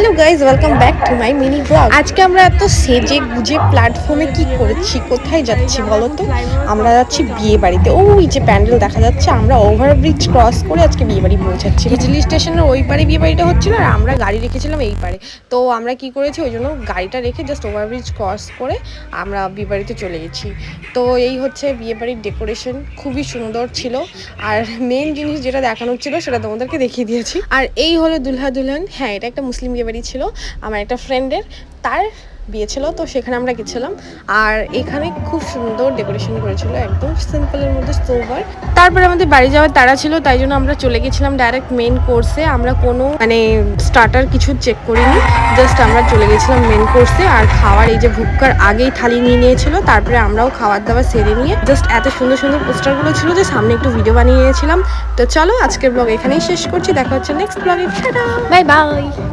Hello guys, welcome back to my mini blog. আজকে আমরা এত সেজে গুজে প্ল্যাটফর্মে কি করেছি, কোথায় যাচ্ছি বলো তো? আমরা যাচ্ছি বিয়ে বাড়িতে। ওই যে প্যান্ডেল দেখা যাচ্ছে, আমরা ওভারব্রিজ ক্রস করে আজকে বিয়ে বাড়ি পৌঁছাচ্ছি। হিজলি স্টেশনের ওই পারে বিয়ে বাড়িটা হচ্ছিল, আর আমরা গাড়ি রেখেছিলাম এই পারে। তো আমরা কি করেছি, ওই জন্য গাড়িটা রেখে জাস্ট ওভারব্রিজ ক্রস করে আমরা বিয়ে বাড়িতে চলে গেছি। তো এই হচ্ছে বিয়ে বাড়ির ডেকোরেশন, খুবই সুন্দর ছিল। আর মেন জিনিস যেটা দেখানোর ছিল সেটা তোমাদেরকে দেখিয়ে দিয়েছি। আর এই হলো দুলহা দুলহান। হ্যাঁ, এটা একটা মুসলিম বিয়ে বাড়ি ছিল, আমার একটা ফ্রেন্ডের, তার বিয়ে ছিল, তো সেখানে আমরা গেছিলাম। আর এখানে খুব সুন্দর ডেকোরেশন করেছিল, একদম সিম্পলের মধ্যে সোবার। তারপরে আমাদের বাড়ি যাওয়ার তাড়া ছিল, তাই জন্য আমরা চলে গেছিলাম ডাইরেক্ট মেন কোর্সে। আমরা কোনো স্টার্টার কিছু চেক করিনি, জাস্ট আমরা চলে গেছিলাম মেন কোর্সে। আর খাওয়ার এই যে ভুক্কার আগেই থালি নিয়ে নিয়েছিল, তারপরে আমরাও খাওয়ার দাওয়ার সেরে নিয়ে জাস্ট এত সুন্দর সুন্দর পোস্টারগুলো ছিল যে সামনে একটু ভিডিও বানিয়ে নিয়েছিলাম। তো চলো, আজকের ব্লগ এখানেই শেষ করছি, দেখা হচ্ছে নেক্সট ব্লগে। Bye bye.